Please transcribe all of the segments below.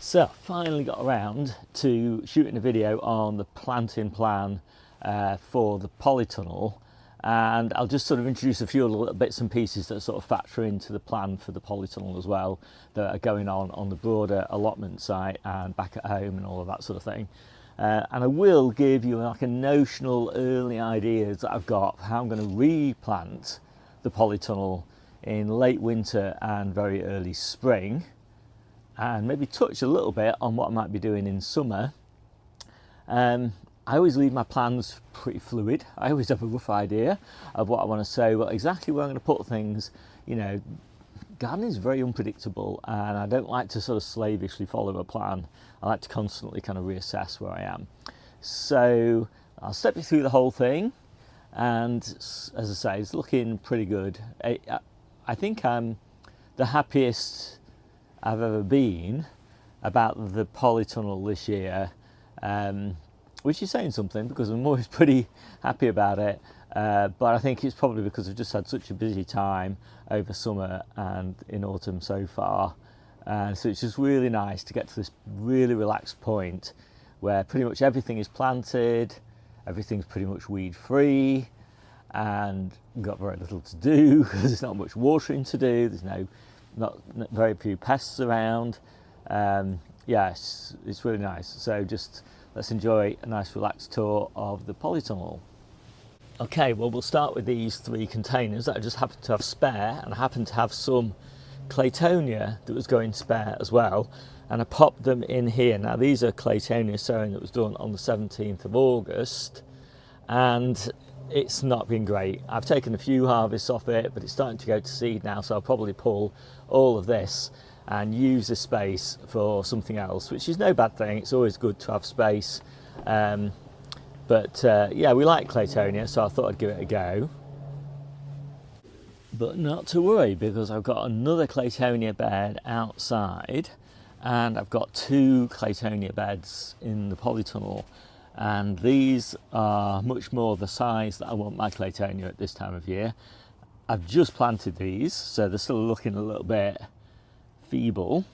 So finally got around to shooting a video on the planting plan for the polytunnel, and I'll just sort of introduce a few little bits and pieces that sort of factor into the plan for the polytunnel as well, that are going on the broader allotment site and back at home and all of that sort of thing. And I will give you like a notional early ideas that I've got for how I'm going to replant the polytunnel in late winter and very early spring, and maybe touch a little bit on what I might be doing in summer. I always leave my plans pretty fluid. I always have a rough idea of what I want to sow, but exactly where I'm going to put things, you know, gardening is very unpredictable, and I don't like to sort of slavishly follow a plan. I like to constantly kind of reassess where I am. So I'll step you through the whole thing, and as I say, it's looking pretty good. I think I'm the happiest I've ever been about the polytunnel this year, which is saying something because I'm always pretty happy about it, but I think it's probably because I've just had such a busy time over summer and in autumn so far, and so it's just really nice to get to this really relaxed point where pretty much everything is planted, everything's pretty much weed free, and we've got very little to do because there's not much watering to do, there's not very few pests around. Yes, it's really nice. So just let's enjoy a nice relaxed tour of the polytunnel. Okay, well, we'll start with these 3 containers that I just happen to have spare, and I happen to have some Claytonia that was going spare as well, and I popped them in here. Now these are Claytonia sowing that was done on the 17th of August, and it's not been great. I've taken a few harvests off it, but it's starting to go to seed now, so I'll probably pull all of this and use the space for something else, which is no bad thing. It's always good to have space. Yeah, we like Claytonia, so I thought I'd give it a go. But not to worry, because I've got another Claytonia bed outside, and I've got 2 Claytonia beds in the polytunnel. And these are much more the size that I want my Claytonia at this time of year. I've just planted these, so they're still looking a little bit feeble,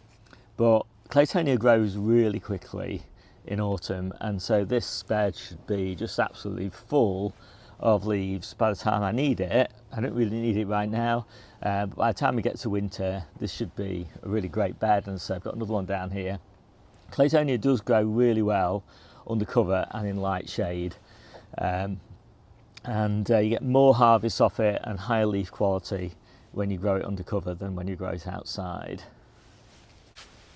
but Claytonia grows really quickly in autumn, and so this bed should be just absolutely full of leaves by the time I need it. I don't really need it right now, but by the time we get to winter, this should be a really great bed. And so I've got another one down here. Claytonia does grow really well under cover and in light shade, and you get more harvests off it and higher leaf quality when you grow it under cover than when you grow it outside.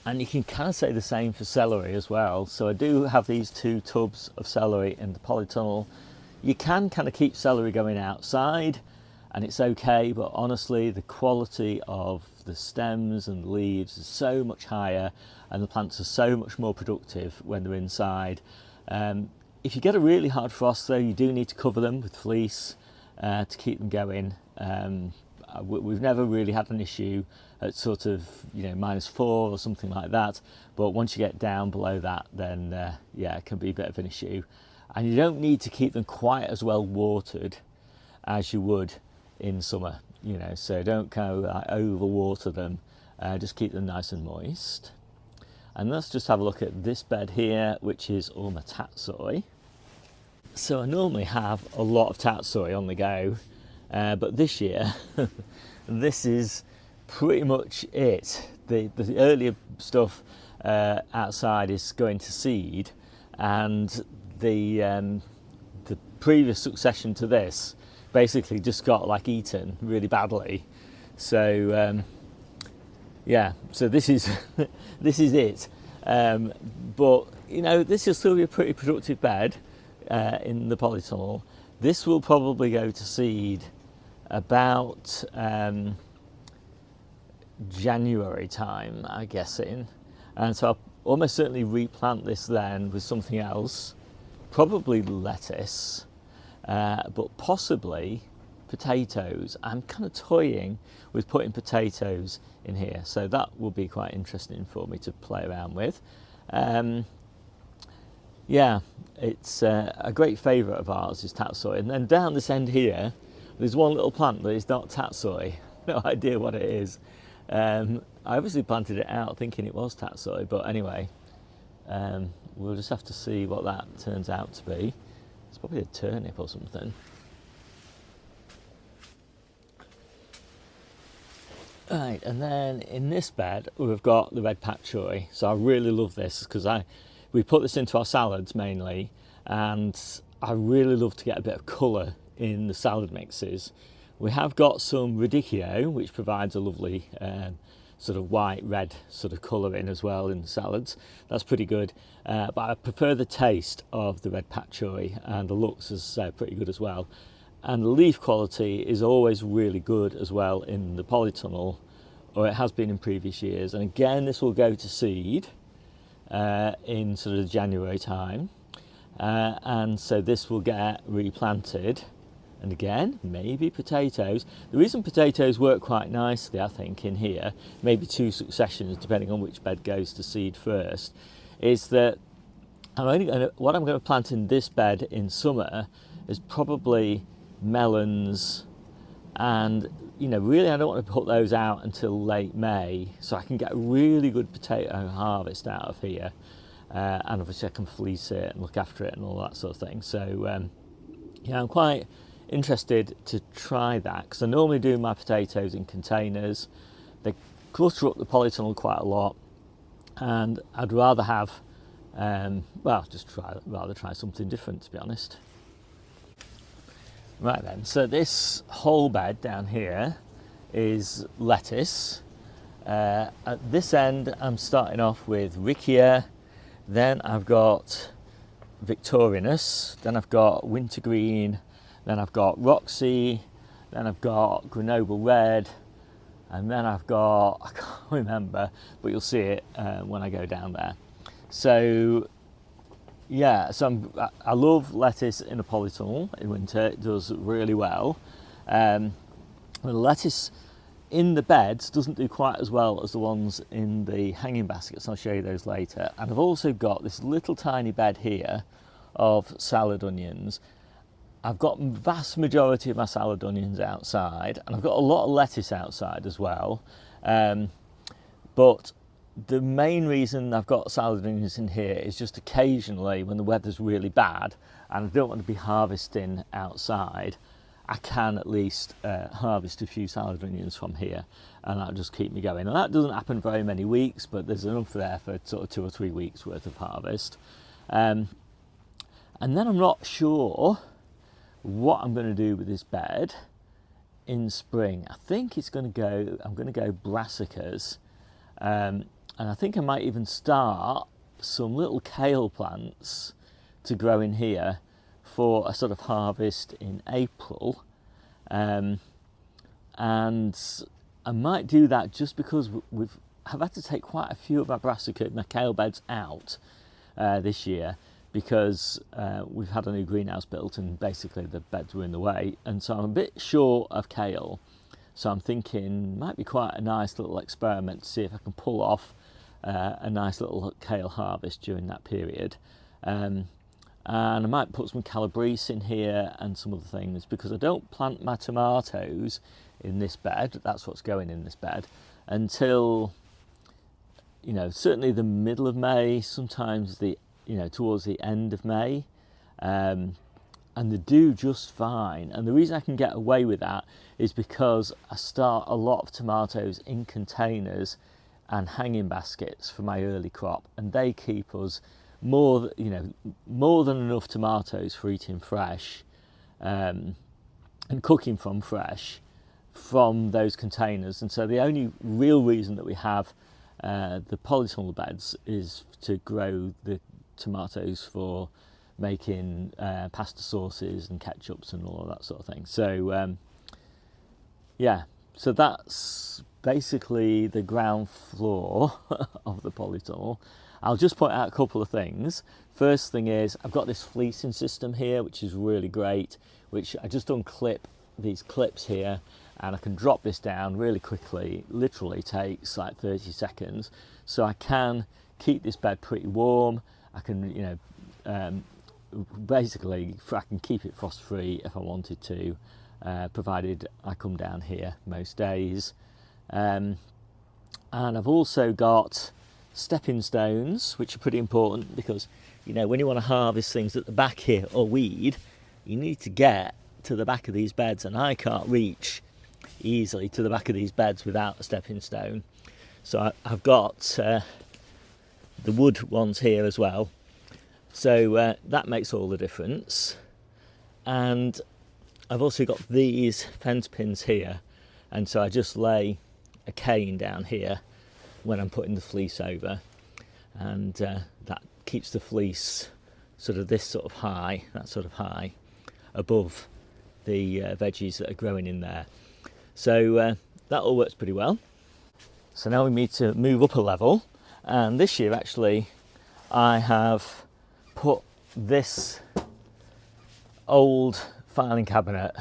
And you can kind of say the same for celery as well. So I do have these 2 tubs of celery in the polytunnel. You can kind of keep celery going outside and it's okay, but honestly the quality of the stems and leaves is so much higher, and the plants are so much more productive when they're inside. If you get a really hard frost though, you do need to cover them with fleece to keep them going. We've never really had an issue at sort of, you know, -4 or something like that, but once you get down below that, then yeah, it can be a bit of an issue. And you don't need to keep them quite as well watered as you would in summer, you know, so don't kind of like over water them, just keep them nice and moist. And let's just have a look at this bed here, which is all my tatsoi. So I normally have a lot of tatsoi on the go, but this year this is pretty much it. The earlier stuff outside is going to seed, and the previous succession to this basically just got like eaten really badly. So yeah, so this is this is it. But you know, this will still be a pretty productive bed in the polytunnel. This will probably go to seed about January time, I'm guessing, and so I'll almost certainly replant this then with something else, probably lettuce, but possibly potatoes. I'm kind of toying with putting potatoes in here, so that will be quite interesting for me to play around with. Yeah, it's a great favourite of ours is tatsoi. And then down this end here, there's one little plant that is not tatsoi. No idea what it is. I obviously planted it out thinking it was tatsoi, but anyway, we'll just have to see what that turns out to be. It's probably a turnip or something. Right, and then in this bed we've got the red pak choi. So I really love this because we put this into our salads mainly, and I really love to get a bit of colour in the salad mixes. We have got some radicchio, which provides a lovely sort of white red sort of colour in as well in the salads. That's pretty good, but I prefer the taste of the red pak choi, and the looks is pretty good as well. And the leaf quality is always really good as well in the polytunnel, or it has been in previous years. And again, this will go to seed in sort of January time, and so this will get replanted. And again, maybe potatoes. The reason potatoes work quite nicely, I think, in here, maybe 2 successions depending on which bed goes to seed first, is that what I'm going to plant in this bed in summer is probably melons, and really I don't want to put those out until late May, so I can get a really good potato harvest out of here, and obviously I can fleece it and look after it and all that sort of thing. So yeah, I'm quite interested to try that, because I normally do my potatoes in containers. They clutter up the polytunnel quite a lot, and I'd rather have rather try something different, to be honest. Right then, so this whole bed down here is lettuce. At this end I'm starting off with Riccia, then I've got Victorinus, then I've got Wintergreen, then I've got Roxy, then I've got Grenoble Red, and then I've got, I can't remember, but you'll see it when I go down there. So yeah, so I love lettuce in a polytunnel in winter. It does really well. The lettuce in the beds doesn't do quite as well as the ones in the hanging baskets. I'll show you those later. And I've also got this little tiny bed here of salad onions. I've got vast majority of my salad onions outside, and I've got a lot of lettuce outside as well. But the main reason I've got salad onions in here is just occasionally when the weather's really bad and I don't want to be harvesting outside, I can at least harvest a few salad onions from here, and that'll just keep me going. And that doesn't happen very many weeks, but there's enough there for sort of 2 or 3 weeks worth of harvest. And then I'm not sure what I'm going to do with this bed in spring. I think I'm going to go brassicas. And I think I might even start some little kale plants to grow in here for a sort of harvest in April. And I might do that just because I've had to take quite a few of my kale beds out this year, because we've had a new greenhouse built and basically the beds were in the way, and so I'm a bit short of kale. So I'm thinking might be quite a nice little experiment to see if I can pull off a nice little kale harvest during that period. And I might put some calabrese in here and some other things, because I don't plant my tomatoes in this bed, that's what's going in this bed, until certainly the middle of May, sometimes towards the end of May. And they do just fine, and the reason I can get away with that is because I start a lot of tomatoes in containers and hanging baskets for my early crop, and they keep us more than enough tomatoes for eating fresh, and cooking from fresh from those containers. And so the only real reason that we have the polytunnel beds is to grow the tomatoes for making pasta sauces and ketchups and all of that sort of thing. So yeah, so that's basically the ground floor of the polytunnel. I'll just point out a couple of things. First thing is I've got this fleecing system here, which is really great, which I just unclip these clips here, and I can drop this down really quickly. Literally takes like 30 seconds. So I can keep this bed pretty warm. I can, basically I can keep it frost free if I wanted to, provided I come down here most days. And I've also got stepping stones, which are pretty important because, you know, when you want to harvest things at the back here or weed, you need to get to the back of these beds, and I can't reach easily to the back of these beds without a stepping stone. So I've got the wood ones here as well. So that makes all the difference. And I've also got these fence pins here, and so I just lay a cane down here when I'm putting the fleece over, and that keeps the fleece sort of this sort of high, that sort of high, above the veggies that are growing in there. So that all works pretty well. So now we need to move up a level, and this year actually I have put this old filing cabinet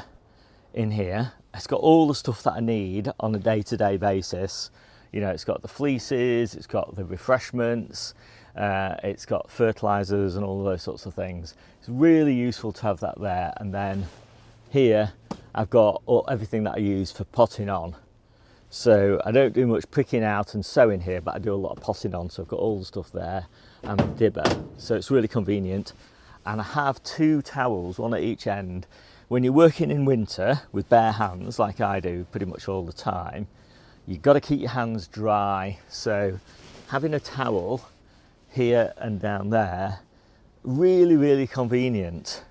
in here. It's got all the stuff that I need on a day-to-day basis. You know, it's got the fleeces, it's got the refreshments, it's got fertilizers and all of those sorts of things. It's really useful to have that there. And then here I've got everything that I use for potting on. So I don't do much pricking out and sowing here, but I do a lot of potting on. So I've got all the stuff there and the dibber. So it's really convenient. And I have 2 towels, one at each end. When you're working in winter with bare hands, like I do pretty much all the time, you've got to keep your hands dry. So having a towel here and down there, really, really convenient.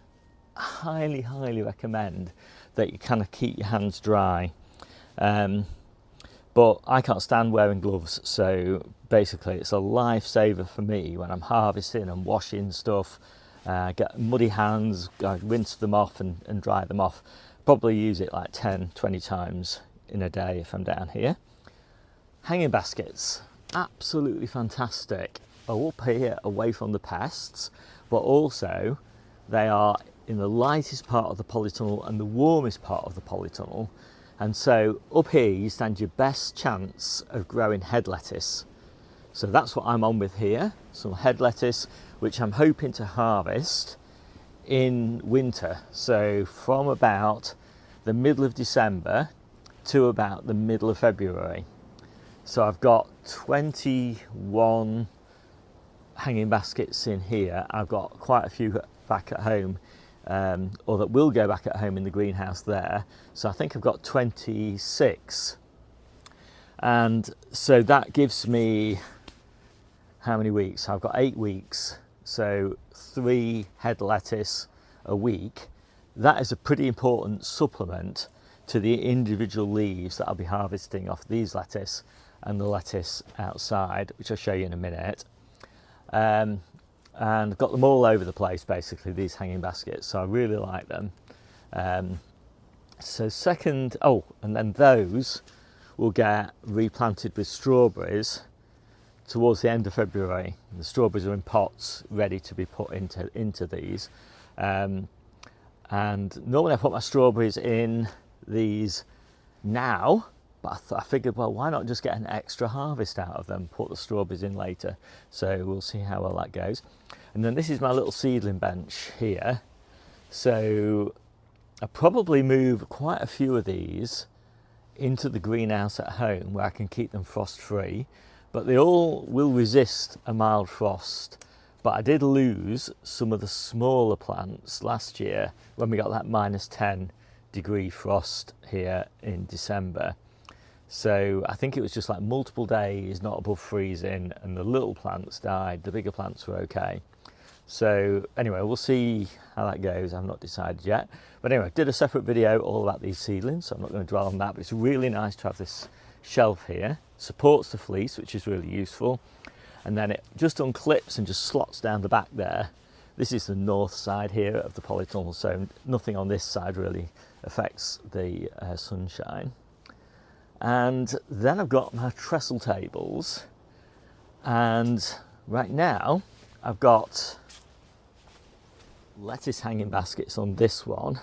Highly, highly recommend that you kind of keep your hands dry. But I can't stand wearing gloves, so basically it's a lifesaver for me when I'm harvesting and washing stuff. Get muddy hands, rinse them off and dry them off. Probably use it like 10-20 times in a day if I'm down here. Hanging baskets, absolutely fantastic. Are up here away from the pests, but also they are in the lightest part of the polytunnel and the warmest part of the polytunnel. And so up here you stand your best chance of growing head lettuce. So that's what I'm on with here, some head lettuce, which I'm hoping to harvest in winter. So from about the middle of December to about the middle of February. So I've got 21 hanging baskets in here. I've got quite a few back at home, or that will go back at home in the greenhouse there. So I think I've got 26. And so that gives me how many weeks? I've got 8 weeks. So 3 head lettuce a week. That is a pretty important supplement to the individual leaves that I'll be harvesting off these lettuce and the lettuce outside, which I'll show you in a minute. And I've got them all over the place, basically, these hanging baskets, so I really like them. So second, and then those will get replanted with strawberries towards the end of February. The strawberries are in pots ready to be put into these. And normally I put my strawberries in these now, but I figured, well, why not just get an extra harvest out of them, put the strawberries in later. So we'll see how well that goes. And then this is my little seedling bench here. So I probably move quite a few of these into the greenhouse at home where I can keep them frost free, but they all will resist a mild frost. But I did lose some of the smaller plants last year when we got that -10-degree frost here in December. So I think it was just like multiple days not above freezing, and the little plants died, the bigger plants were okay. So anyway, we'll see how that goes. I've not decided yet. But anyway, I did a separate video all about these seedlings, so I'm not going to dwell on that, but it's really nice to have this shelf here. Supports the fleece, which is really useful. And then it just unclips and just slots down the back there. This is the north side here of the polytunnel, so nothing on this side really affects the sunshine. And then I've got my trestle tables, and right now I've got lettuce hanging baskets on this one.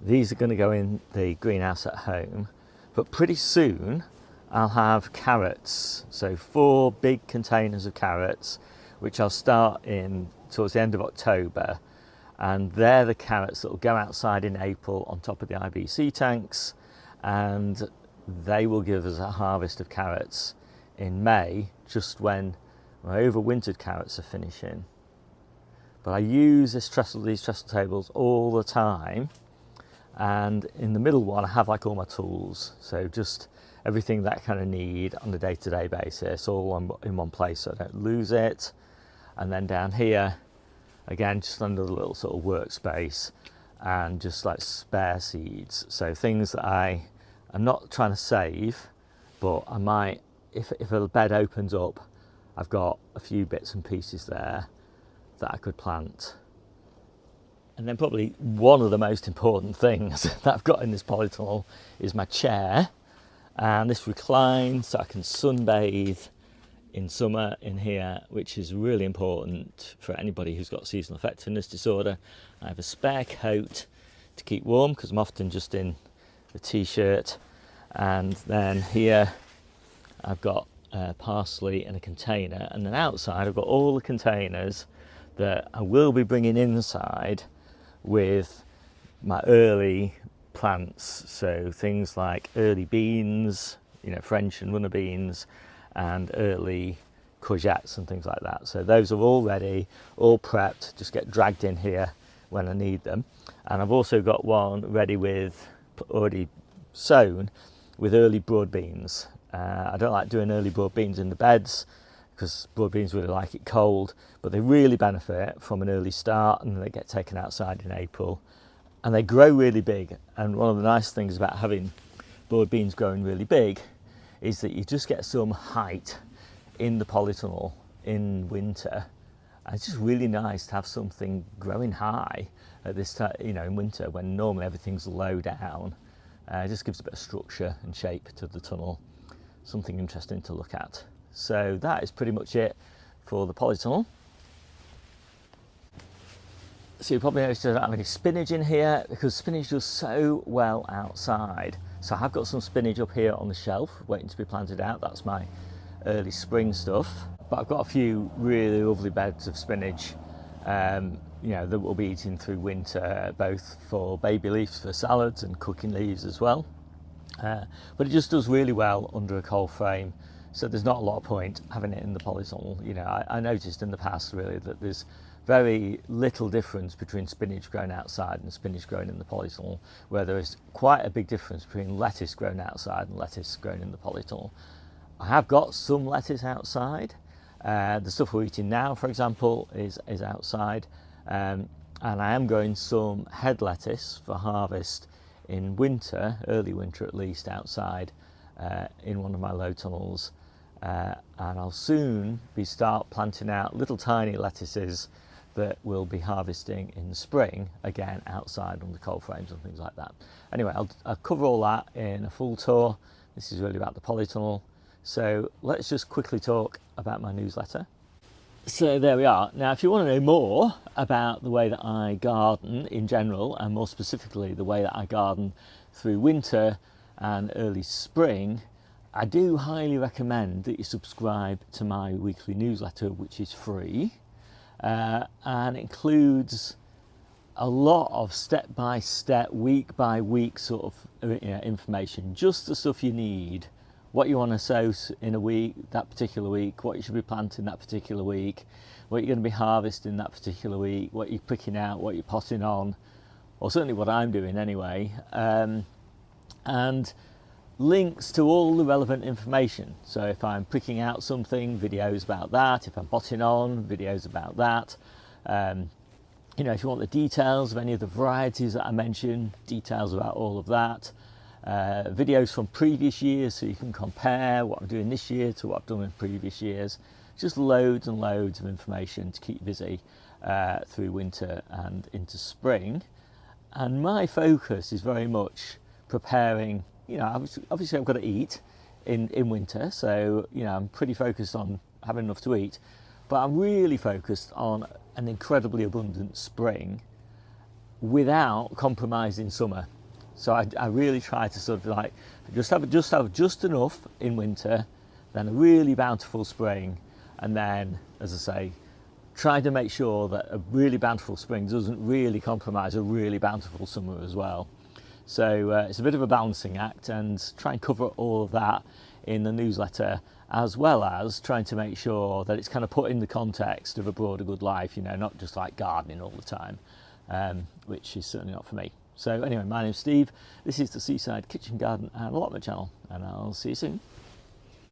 These are going to go in the greenhouse at home, but pretty soon I'll have carrots, so 4 big containers of carrots, which I'll start in towards the end of October, and they're the carrots that will go outside in April on top of the IBC tanks, and they will give us a harvest of carrots in May, just when my overwintered carrots are finishing. But I use these trestle tables all the time, and in the middle one I have like all my tools, so just everything that I kind of need on a day-to-day basis, all in one place so I don't lose it. And then down here, again, just another little sort of workspace, and just like spare seeds, so things that I'm not trying to save, but I might, if a bed opens up, I've got a few bits and pieces there that I could plant. And then probably one of the most important things that I've got in this polytunnel is my chair, and this reclines so I can sunbathe in summer in here, which is really important for anybody who's got seasonal effectiveness disorder. I have a spare coat to keep warm because I'm often just in the t-shirt, and then here I've got parsley in a container, and then outside I've got all the containers that I will be bringing inside with my early plants, so things like early beans, French and runner beans, and early courgettes and things like that. So those are all ready, all prepped, just get dragged in here when I need them. And I've also got one ready with, already sown, with early broad beans. I don't like doing early broad beans in the beds because broad beans really like it cold, but they really benefit from an early start, and they get taken outside in April and they grow really big. And one of the nice things about having broad beans growing really big is that you just get some height in the polytunnel in winter, and it's just really nice to have something growing high at this time, in winter when normally everything's low down. It just gives a bit of structure and shape to the tunnel, something interesting to look at. So that is pretty much it for the polytunnel. So you probably noticed I don't have any spinach in here because spinach does so well outside. So I have got some spinach up here on the shelf waiting to be planted out. That's my early spring stuff. But I've got a few really lovely beds of spinach that we'll be eating through winter, both for baby leaves for salads and cooking leaves as well. But it just does really well under a cold frame, so there's not a lot of point having it in the polytunnel. I noticed in the past really that there's very little difference between spinach grown outside and spinach grown in the polytunnel, where there is quite a big difference between lettuce grown outside and lettuce grown in the polytunnel. I have got some lettuce outside. The stuff we're eating now, for example, is outside, and I am growing some head lettuce for harvest in winter, early winter at least, outside in one of my low tunnels, and I'll soon start planting out little tiny lettuces that we'll be harvesting in the spring, again outside under cold frames and things like that. Anyway, I'll cover all that in a full tour. This is really about the polytunnel. So let's just quickly talk about my newsletter. So there we are. Now, if you want to know more about the way that I garden in general, and more specifically the way that I garden through winter and early spring, I do highly recommend that you subscribe to my weekly newsletter, which is free, and includes a lot of step-by-step, week-by-week sort of information, just the stuff you need. What you want to sow in a week, that particular week, what you should be planting that particular week, what you're going to be harvesting that particular week, what you're picking out, what you're potting on, or certainly what I'm doing anyway, and links to all the relevant information. So if I'm picking out something, videos about that. If I'm potting on, videos about that. If you want the details of any of the varieties that I mentioned, details about all of that. Videos from previous years so you can compare what I'm doing this year to what I've done in previous years. Just loads and loads of information to keep busy through winter and into spring. And my focus is very much preparing, obviously I've got to eat in winter, so I'm pretty focused on having enough to eat, but I'm really focused on an incredibly abundant spring without compromising summer. So I really try to sort of like just have just enough in winter, then a really bountiful spring, and then, as I say, try to make sure that a really bountiful spring doesn't really compromise a really bountiful summer as well. So it's a bit of a balancing act, and try and cover all of that in the newsletter, as well as trying to make sure that it's kind of put in the context of a broader good life, you know, not just like gardening all the time, which is certainly not for me. So anyway, my name's Steve, this is the Seaside Kitchen Garden and Allotment channel, and I'll see you soon.